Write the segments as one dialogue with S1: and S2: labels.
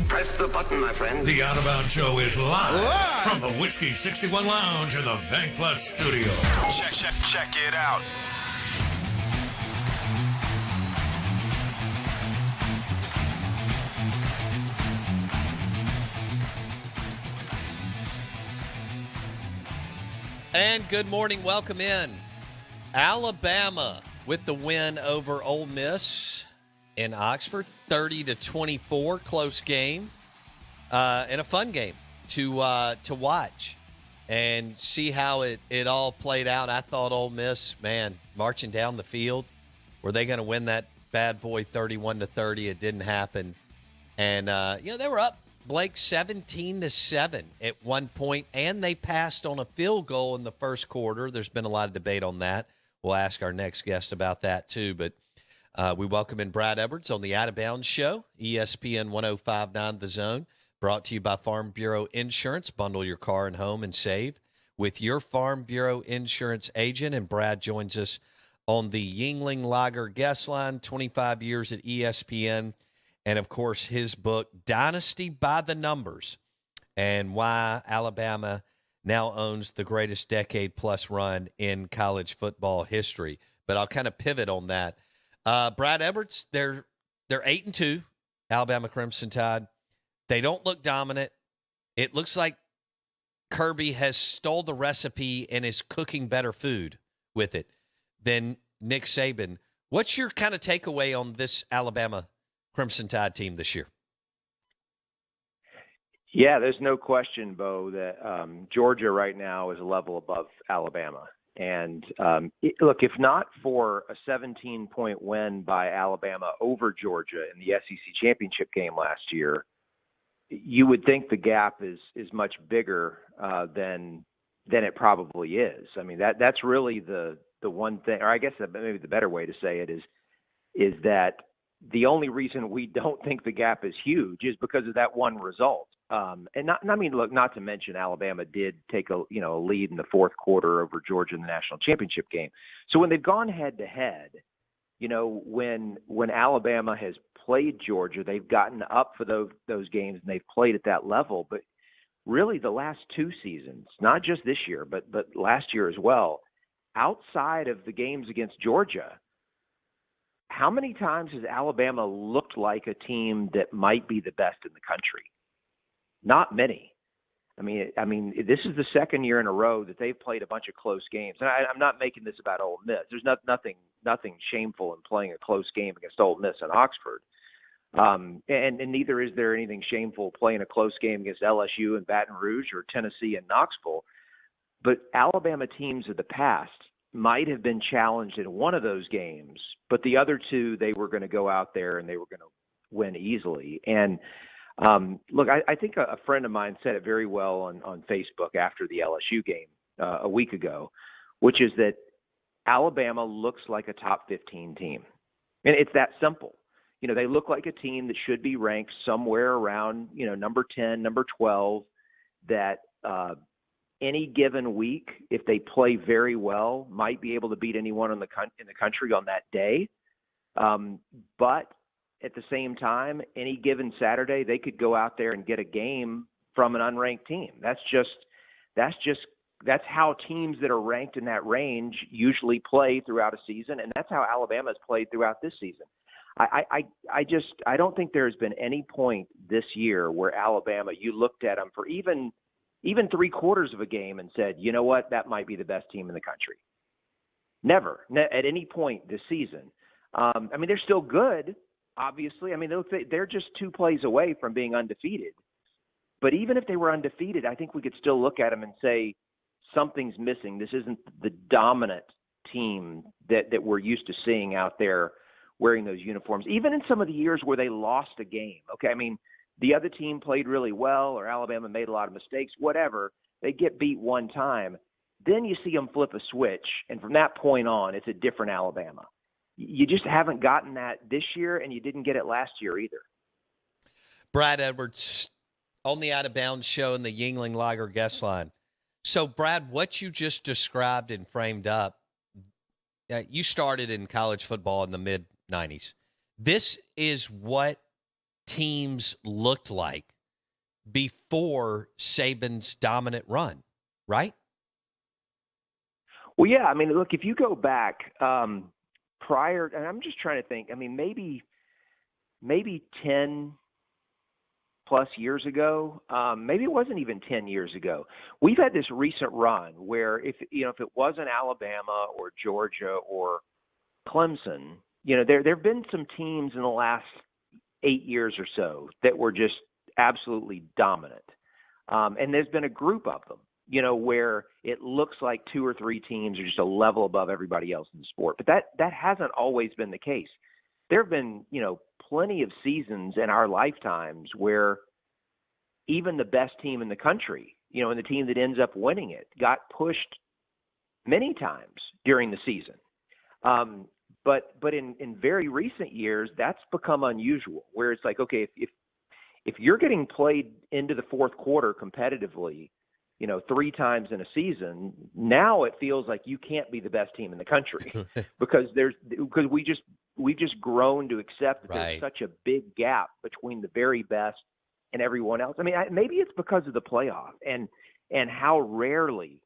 S1: Press the button, my friend.
S2: The Out of Bounds Show is live from the Whiskey 61 Lounge in the Bank Plus studio.
S3: Check it out.
S4: And good morning. Welcome in. Alabama with the win over Ole Miss in Oxford, 30-24, close game, and a fun game to watch and see how it all played out. I thought Ole Miss, man, marching down the field, were they going to win that bad boy 31-30? It didn't happen, and they were up, Blake, 17-7 at one point, and they passed on a field goal in the first quarter. There's been a lot of debate on that. We'll ask our next guest about that too, but we welcome in Brad Edwards on the Out of Bounds Show, ESPN 105.9 The Zone, brought to you by Farm Bureau Insurance. Bundle your car and home and save with your Farm Bureau Insurance agent. And Brad joins us on the Yuengling Lager guest line, 25 years at ESPN, and, of course, his book, Dynasty by the Numbers, and why Alabama now owns the greatest decade-plus run in college football history. But I'll kind of pivot on that. Brad Edwards, they're 8-2, Alabama Crimson Tide. They don't look dominant. It looks like Kirby has stole the recipe and is cooking better food with it than Nick Saban. What's your kind of takeaway on this Alabama Crimson Tide team this year?
S5: Yeah, there's no question, Bo, that Georgia right now is a level above Alabama. And look, if not for a 17-point win by Alabama over Georgia in the SEC championship game last year, you would think the gap is much bigger than it probably is. I mean, that's really the one thing, or I guess maybe the better way to say it is that the only reason we don't think the gap is huge is because of that one result. Not to mention Alabama did take a lead in the fourth quarter over Georgia in the national championship game. So when they've gone head to head, when Alabama has played Georgia, they've gotten up for those games and they've played at that level. But really the last two seasons, not just this year, but last year as well, outside of the games against Georgia, how many times has Alabama looked like a team that might be the best in the country? Not many. I mean, this is the second year in a row that they've played a bunch of close games. And I'm not making this about Ole Miss. There's nothing shameful in playing a close game against Ole Miss in Oxford. And neither is there anything shameful playing a close game against LSU and Baton Rouge or Tennessee and Knoxville. But Alabama teams of the past might have been challenged in one of those games, but the other two, they were going to go out there and they were going to win easily. And look, I think a friend of mine said it very well on Facebook after the LSU game a week ago, which is that Alabama looks like a top 15 team. And it's that simple. They look like a team that should be ranked somewhere around, number 10, number 12, that any given week, if they play very well, might be able to beat anyone in the country on that day. But at the same time, any given Saturday, they could go out there and get a game from an unranked team. That's how teams that are ranked in that range usually play throughout a season, and that's how Alabama's played throughout this season. I don't think there's been any point this year where Alabama, you looked at them for even three quarters of a game and said, you know what, that might be the best team in the country. Never, at any point this season. They're still good, obviously. They're just 2 plays away from being undefeated. But even if they were undefeated, I think we could still look at them and say something's missing. This isn't the dominant team that we're used to seeing out there wearing those uniforms, even in some of the years where they lost a game. Okay, the other team played really well or Alabama made a lot of mistakes, whatever. They get beat one time. Then you see them flip a switch, and from that point on, it's a different Alabama. You just haven't gotten that this year, and you didn't get it last year either.
S4: Brad Edwards on the Out of Bounds Show in the Yuengling Lager guest line. So, Brad, what you just described and framed up, you started in college football in the mid-'90s. This is what teams looked like before Saban's dominant run, right?
S5: Well, yeah. I mean, look, if you go back prior, and I'm just trying to think. I mean, maybe 10 plus years ago, maybe it wasn't even 10 years ago. We've had this recent run where if it wasn't Alabama or Georgia or Clemson, there have been some teams in the last 8 years or so that were just absolutely dominant. And there's been a group of them, where it looks like 2 or 3 teams are just a level above everybody else in the sport. But that hasn't always been the case. There have been, plenty of seasons in our lifetimes where even the best team in the country, and the team that ends up winning it, got pushed many times during the season. But in very recent years, that's become unusual, where it's like, okay, if you're getting played into the fourth quarter competitively, 3 times in a season, now it feels like you can't be the best team in the country because we've just grown to accept that there's such a big gap between the very best and everyone else. I mean, maybe it's because of the playoff and how rarely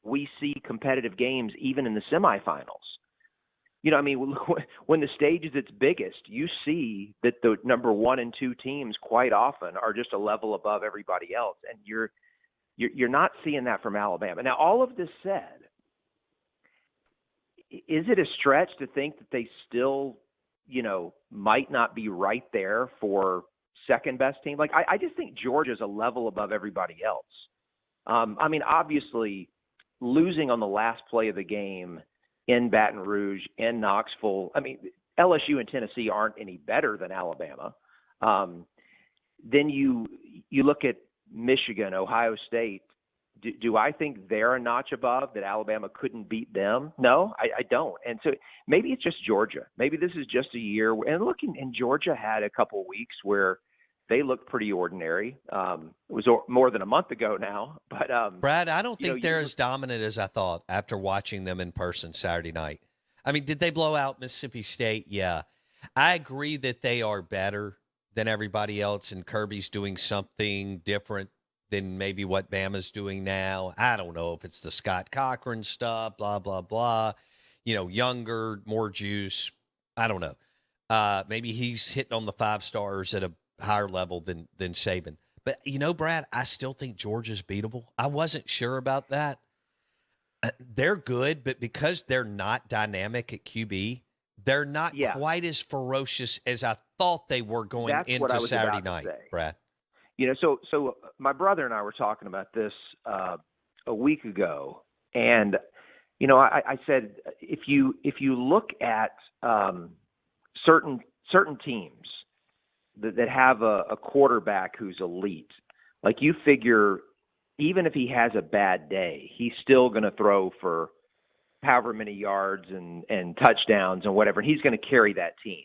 S5: we see competitive games even in the semifinals. I mean, when the stage is its biggest, you see that the number 1 and 2 teams quite often are just a level above everybody else, and you're not seeing that from Alabama. Now, all of this said, is it a stretch to think that they still, might not be right there for second best team? Like, I just think Georgia's a level above everybody else. I mean, obviously, losing on the last play of the game in Baton Rouge and Knoxville, I mean, LSU and Tennessee aren't any better than Alabama. Then you look at Michigan, Ohio State. Do I think they're a notch above, that Alabama couldn't beat them? No, I don't. And so maybe it's just Georgia. Maybe this is just a year. And looking, and Georgia had a couple of weeks where they looked pretty ordinary. It was more than a month ago now. But
S4: Brad, I don't think they're as dominant as I thought after watching them in person Saturday night. I mean, did they blow out Mississippi State? Yeah. I agree that they are better than everybody else, and Kirby's doing something different than maybe what Bama's doing now. I don't know if it's the Scott Cochran stuff, blah, blah, blah. Younger, more juice. I don't know. Maybe he's hitting on the 5 stars at a higher level than Saban. But, Brad, I still think Georgia's beatable. I wasn't sure about that. They're good, but because they're not dynamic at QB, they're not quite as ferocious as I thought they were going into Saturday night, Brad.
S5: So my brother and I were talking about this a week ago, and I said if you look at certain teams that have a quarterback who's elite, like, you figure even if he has a bad day, he's still going to throw for however many yards and touchdowns and whatever, and he's going to carry that team.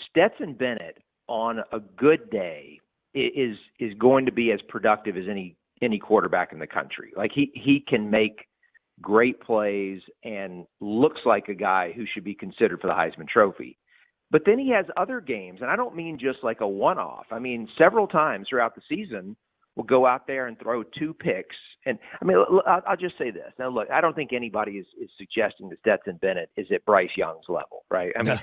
S5: Stetson Bennett on a good day is going to be as productive as any quarterback in the country. Like, he can make great plays and looks like a guy who should be considered for the Heisman Trophy. But then he has other games, and I don't mean just like a one-off. I mean, several times throughout the season, we'll go out there and throw 2 picks. And I mean, I'll just say this. Now, look, I don't think anybody is suggesting that Stetson Bennett is at Bryce Young's level, right? I mean,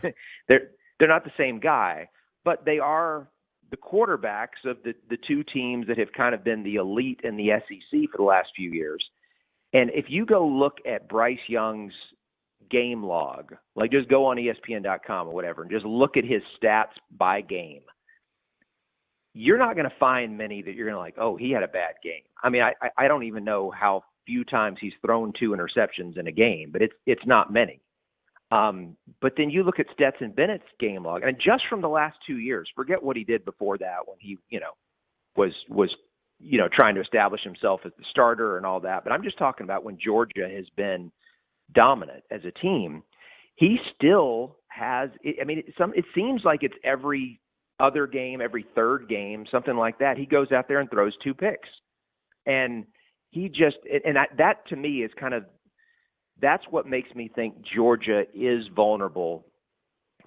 S5: they're not the same guy, but they are the quarterbacks of the 2 teams that have kind of been the elite in the SEC for the last few years. And if you go look at Bryce Young's game log, like, just go on ESPN.com or whatever and just look at his stats by game, you're not going to find many that you're going to like, oh, he had a bad game. I mean, I don't even know how few times he's thrown 2 interceptions in a game, but it's not many. But then you look at Stetson Bennett's game log, and just from the last 2 years, forget what he did before that when he, was trying to establish himself as the starter and all that. But I'm just talking about when Georgia has been dominant as a team. He still has. I mean, it seems like it's every other game, every third game, something like that. He goes out there and throws 2 picks, and that to me is kind of. That's what makes me think Georgia is vulnerable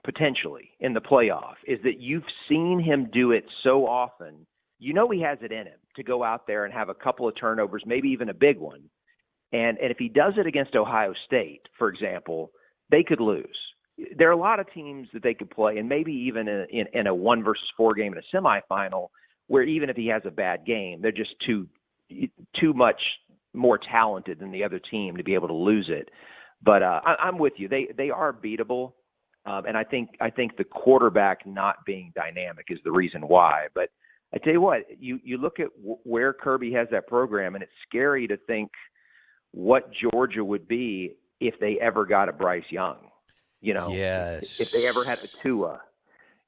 S5: potentially in the playoff is that you've seen him do it so often. You know he has it in him to go out there and have a couple of turnovers, maybe even a big one. And if he does it against Ohio State, for example, they could lose. There are a lot of teams that they could play, and maybe even in a 1-4 game in a semifinal, where even if he has a bad game, they're just too much more talented than the other team to be able to lose it. But I'm with you. They are beatable, and I think the quarterback not being dynamic is the reason why. But I tell you what, you look at where Kirby has that program, and it's scary to think what Georgia would be if they ever got a Bryce Young.
S4: Yes.
S5: If they ever had a Tua,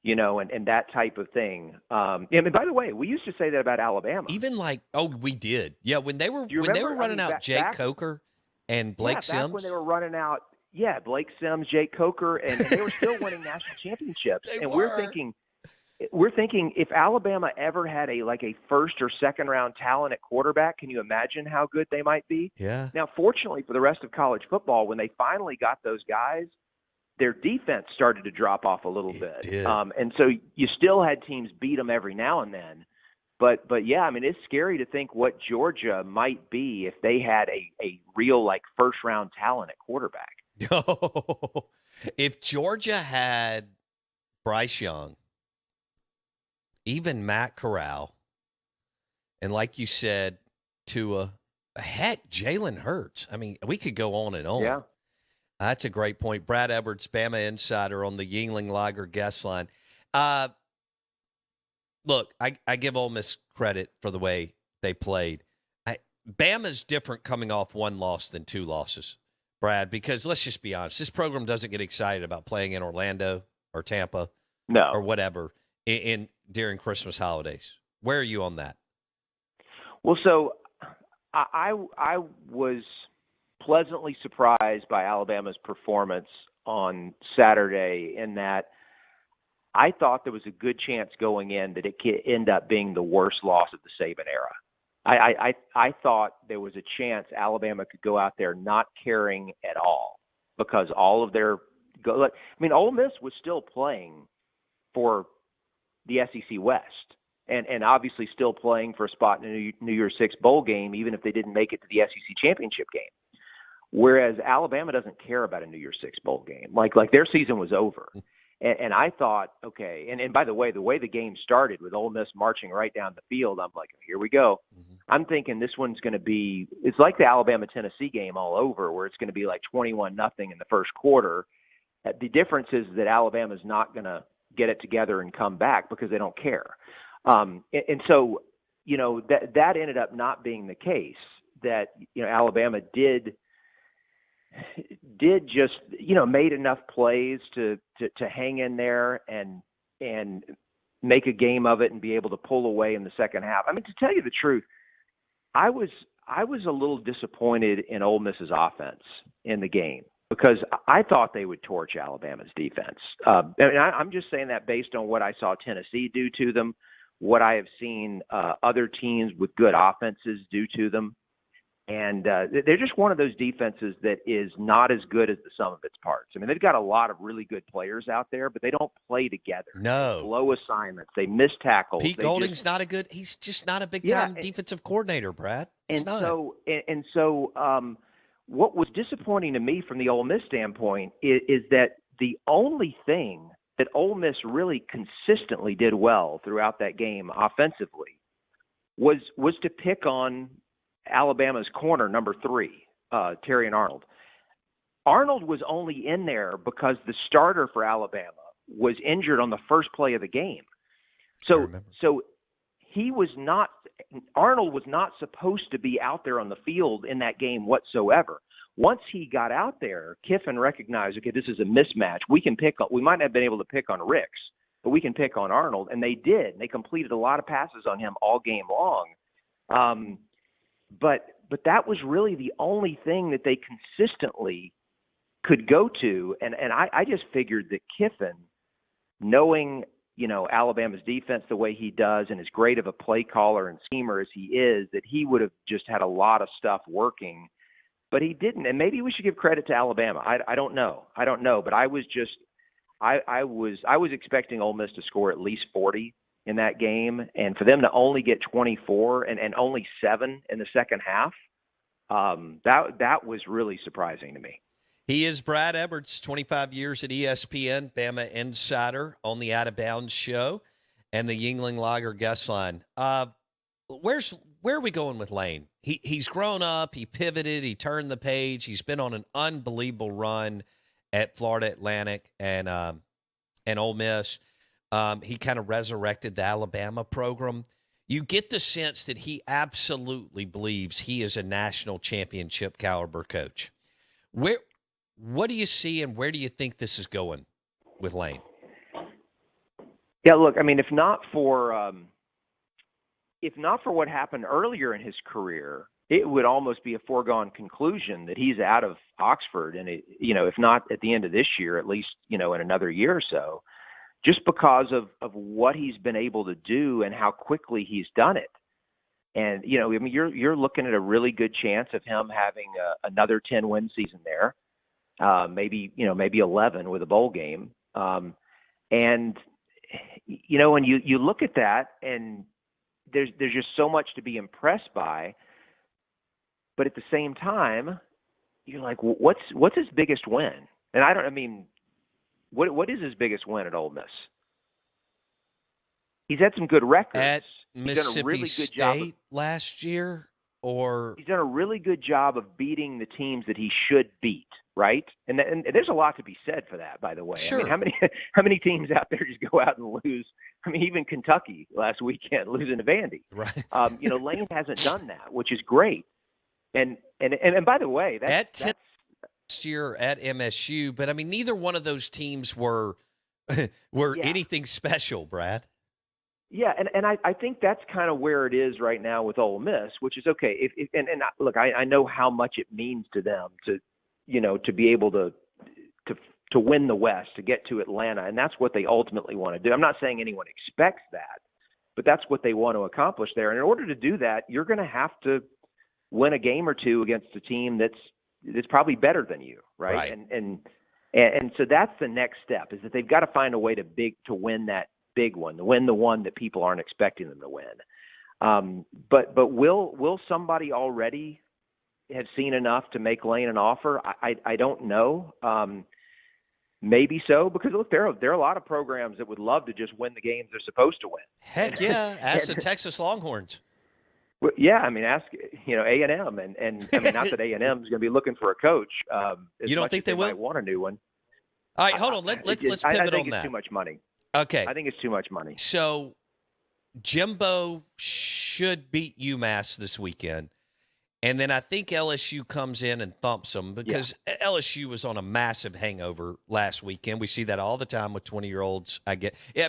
S5: and that type of thing. And by the way, we used to say that about Alabama.
S4: Even we did. Yeah, when they were running out Jake Coker and Blake Sims.
S5: Back when they were running out, Blake Sims, Jake Coker, and they were still winning national championships. We're thinking if Alabama ever had a first or second round talent at quarterback, can you imagine how good they might be?
S4: Yeah.
S5: Now, fortunately for the rest of college football, when they finally got those guys, their defense started to drop off a little bit.
S4: Did.
S5: And so you still had teams beat them every now and then. But yeah, I mean, it's scary to think what Georgia might be if they had a real first round talent at quarterback.
S4: If Georgia had Bryce Young, even Matt Corral, and like you said, Jalen Hurts. I mean, we could go on and on.
S5: Yeah.
S4: That's a great point. Brad Edwards, Bama Insider on the Yuengling Lager guest line. Look, I give Ole Miss credit for the way they played. Bama's different coming off one loss than two losses, Brad, because let's just be honest. This program doesn't get excited about playing in Orlando or Tampa or whatever during Christmas holidays. Where are you on that?
S5: Well, so I was pleasantly surprised by Alabama's performance on Saturday in that I thought there was a good chance going in that it could end up being the worst loss of the Saban era. I thought there was a chance Alabama could go out there not caring at all because all of their – Ole Miss was still playing for the SEC West and obviously still playing for a spot in a New Year's Six bowl game even if they didn't make it to the SEC championship game. Whereas Alabama doesn't care about a New Year's Six bowl game. Like their season was over. And I thought, okay, and by the way the game started with Ole Miss marching right down the field, I'm like, here we go. Mm-hmm. I'm thinking this one's going to be – it's like the Alabama-Tennessee game all over where it's going to be 21-0 in the first quarter. The difference is that Alabama's not going to get it together and come back because they don't care. And so, that ended up not being the case, that, Alabama did just, made enough plays to hang in there and make a game of it and be able to pull away in the second half. I mean, to tell you the truth, I was a little disappointed in Ole Miss's offense in the game because I thought they would torch Alabama's defense. I'm just saying that based on what I saw Tennessee do to them, what I have seen other teams with good offenses do to them. And they're just one of those defenses that is not as good as the sum of its parts. I mean, they've got a lot of really good players out there, but they don't play together.
S4: No.
S5: They blow assignments. They miss tackles.
S4: Pete Golding's he's just not a big-time defensive coordinator, Brad.
S5: So what was disappointing to me from the Ole Miss standpoint is that the only thing that Ole Miss really consistently did well throughout that game offensively was to pick on Alabama's corner, number 3, Terry and Arnold. Arnold was only in there because the starter for Alabama was injured on the first play of the game. So Arnold was not supposed to be out there on the field in that game whatsoever. Once he got out there, Kiffin recognized, okay, this is a mismatch. We might not have been able to pick on Ricks, but we can pick on Arnold. And they did. They completed a lot of passes on him all game long. But that was really the only thing that they consistently could go to. And I just figured that Kiffin, knowing, Alabama's defense the way he does and as great of a play caller and schemer as he is, that he would have just had a lot of stuff working. But he didn't. And maybe we should give credit to Alabama. I don't know. But I I was expecting Ole Miss to score at least 40 in that game, and for them to only get 24 and only 7 in the second half, that was really surprising to me.
S4: He is Brad Edwards, 25 years at ESPN, Bama Insider on the Out of Bounds show and the Yuengling Lager guest line. Where are we going with Lane? He's grown up. He pivoted. He turned the page. He's been on an unbelievable run at Florida Atlantic and Ole Miss. He kind of resurrected the Alabama program. You get the sense that he absolutely believes he is a national championship caliber coach. What do you see, and where do you think this is going with Lane?
S5: Yeah, look, I mean, if not for what happened earlier in his career, it would almost be a foregone conclusion that he's out of Oxford, and if not at the end of this year, at least in another year or so, just because of what he's been able to do and how quickly he's done it. And I mean, you're looking at a really good chance of him having another 10-win season there. Maybe 11 with a bowl game. And when you look at that, and there's just so much to be impressed by, but at the same time, you're like, what's his biggest win? And what is his biggest win at Ole Miss? He's had some good records.
S4: At
S5: He's
S4: Mississippi
S5: done a really good
S4: State
S5: job
S4: last year, or
S5: he's done a really good job of beating the teams that he should beat. Right, and there's a lot to be said for that, by the way.
S4: Sure.
S5: I mean, how many teams out there just go out and lose? I mean, even Kentucky last weekend losing to Vandy.
S4: Right.
S5: Lane hasn't done that, which is great. And by the way, that's
S4: last year at MSU, but I mean, neither one of those teams were anything special, Brad.
S5: Yeah, and I think that's kind of where it is right now with Ole Miss, which is okay. Look, I know how much it means to them to be able to win the West, to get to Atlanta, and that's what they ultimately want to do. I'm not saying anyone expects that, but that's what they want to accomplish there. And in order to do that, you're going to have to win a game or two against a team that's probably better than you, right? And so that's the next step, is that they've got to find a way to win that big one, to win the one that people aren't expecting them to win. But will somebody already have seen enough to make Lane an offer? I don't know. Maybe so, because look, there are a lot of programs that would love to just win the games they're supposed to win.
S4: Heck yeah, ask the Texas Longhorns.
S5: Well, yeah, I mean, ask A&M, and I mean, not that A&M is going to be looking for a coach.
S4: You don't think they will?
S5: Might want a new one.
S4: All right, hold on. Let's pivot
S5: I think
S4: on that.
S5: it's too much money.
S4: Okay,
S5: I think it's too much money.
S4: So Jimbo should beat UMass this weekend. And then I think LSU comes in and thumps them, because LSU was on a massive hangover last weekend. We see that all the time with 20-year-olds. I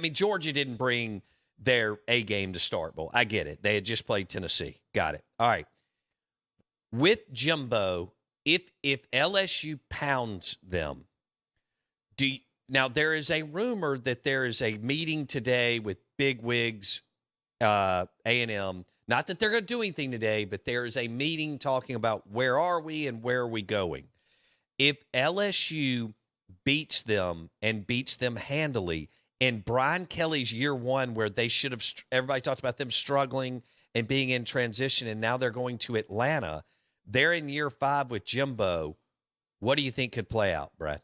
S4: mean, Georgia didn't bring their A game to start. Well, I get it. They had just played Tennessee. Got it. All right. With Jimbo, if LSU pounds them, now there is a rumor that there is a meeting today with big wigs, A&M. Not that they're going to do anything today, but there is a meeting talking about where are we and where are we going. If LSU beats them and beats them handily, and Brian Kelly's year one, where they should have, everybody talked about them struggling and being in transition, and now they're going to Atlanta. They're in year 5 with Jimbo. What do you think could play out, Brett?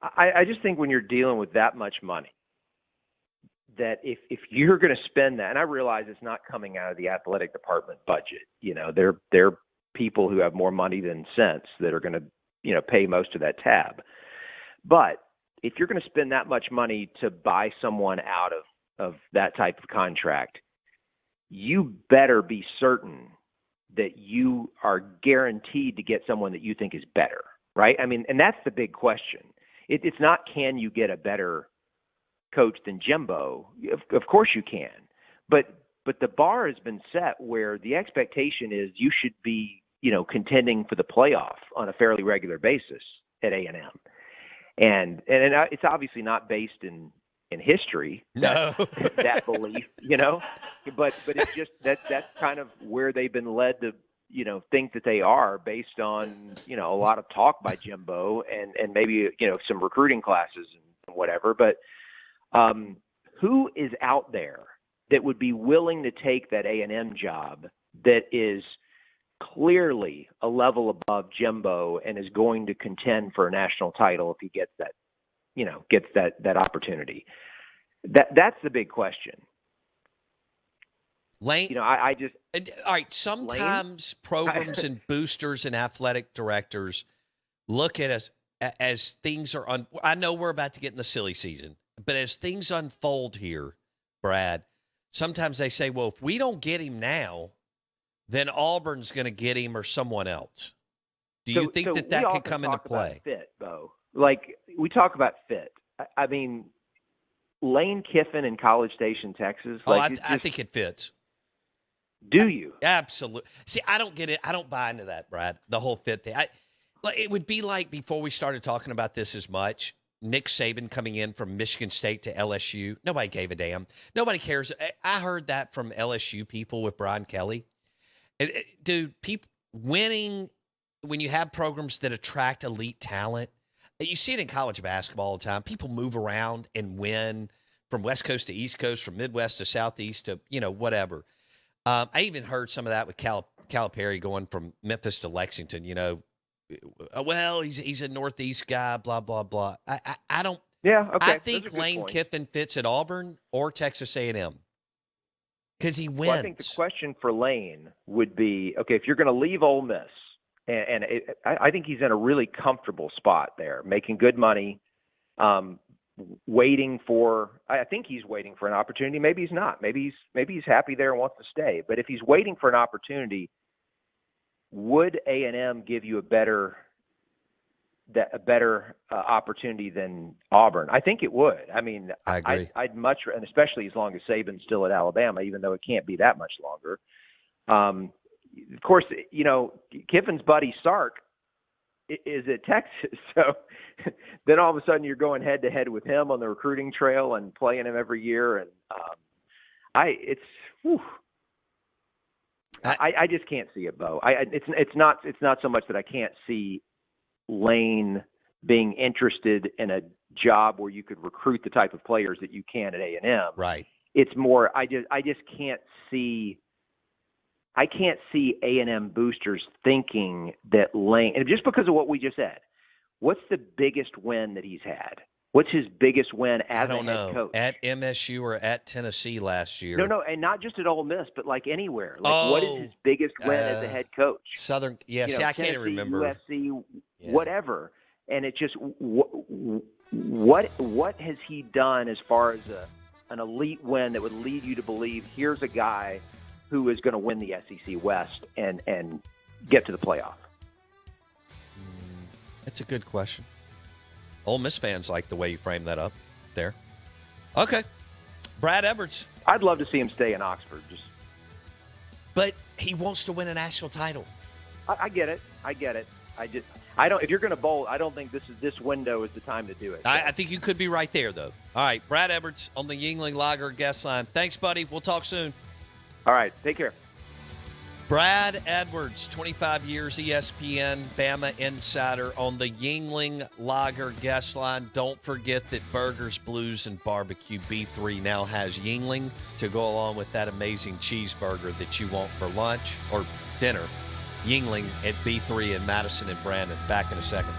S5: I just think when you're dealing with that much money, that if you're going to spend that, and I realize it's not coming out of the athletic department budget, they're people who have more money than sense that are going to, pay most of that tab. But if you're going to spend that much money to buy someone out of that type of contract, you better be certain that you are guaranteed to get someone that you think is better, right? I mean, and that's the big question. It's not, can you get a better coach than Jimbo? Of course you can, but the bar has been set where the expectation is you should be, contending for the playoff on a fairly regular basis at A&M, and it's obviously not based in history, that belief, but it's just that's kind of where they've been led to, think that they are, based on, a lot of talk by Jimbo and maybe, some recruiting classes whatever. But who is out there that would be willing to take that A&M job that is clearly a level above Jimbo and is going to contend for a national title if he gets that opportunity? That's the big question.
S4: Lane,
S5: I just
S4: all right. Sometimes programs and boosters and athletic directors look at us as things are I know we're about to get in the silly season, but as things unfold here, Brad, sometimes they say, well, if we don't get him now, then Auburn's going to get him or someone else. Do you think that could come into play?
S5: Fit, Bo. Like, we talk about fit. I mean, Lane Kiffin in College Station, Texas.
S4: I think it fits.
S5: Do you?
S4: Absolutely. See, I don't get it. I don't buy into that, Brad, the whole fit thing. It would be like before we started talking about this as much, Nick Saban coming in from Michigan State to LSU. Nobody gave a damn. Nobody cares. I heard that from LSU people with Brian Kelly. Dude, people winning when you have programs that attract elite talent, you see it in college basketball all the time. People move around and win from West Coast to East Coast, from Midwest to Southeast to, whatever. I even heard some of that with Calipari going from Memphis to Lexington, well, he's a Northeast guy, blah, blah, blah. I don't.
S5: Yeah, okay.
S4: I think Lane Kiffin fits at Auburn or Texas A&M because he wins.
S5: Well, I think the question for Lane would be, okay, if you're going to leave Ole Miss, I think he's in a really comfortable spot there, making good money, waiting for – I think he's waiting for an opportunity. Maybe he's not. Maybe he's happy there and wants to stay. But if he's waiting for an opportunity, would A&M give you a better opportunity than Auburn? I think it would. I mean,
S4: I agree.
S5: I'd much – and especially as long as Saban's still at Alabama, even though it can't be that much longer. Of course, Kiffin's buddy Sark is at Texas, so then all of a sudden you're going head to head with him on the recruiting trail and playing him every year, and I just can't see it, Bo. It's not so much that I can't see Lane being interested in a job where you could recruit the type of players that you can at A&M.
S4: Right.
S5: It's more I just can't see. I can't see A&M boosters thinking that Lane, and just because of what we just said, what's the biggest win that he's had? What's his biggest win as a head coach?
S4: At MSU or at Tennessee last year?
S5: No, and not just at Ole Miss, but like anywhere. What is his biggest win as a head coach?
S4: Southern, yeah. See, I can't even remember.
S5: USC, whatever. And it's just what has he done as far as an elite win that would lead you to believe here's a guy who is going to win the SEC West and get to the playoff?
S4: That's a good question. Ole Miss fans like the way you framed that up there. Okay. Brad Edwards.
S5: I'd love to see him stay in Oxford.
S4: But he wants to win a national title.
S5: I get it. I don't. If you're going to bowl, I don't think this window is the time to do it. So.
S4: I think you could be right there, though. All right. Brad Edwards on the Yuengling Lager guest line. Thanks, buddy. We'll talk soon.
S5: All right. Take care.
S4: Brad Edwards, 25 years ESPN Bama insider on the Yuengling Lager guest line. Don't forget that Burgers, Blues, and Barbecue B3 now has Yuengling to go along with that amazing cheeseburger that you want for lunch or dinner. Yuengling at B3 in Madison and Brandon. Back in a second.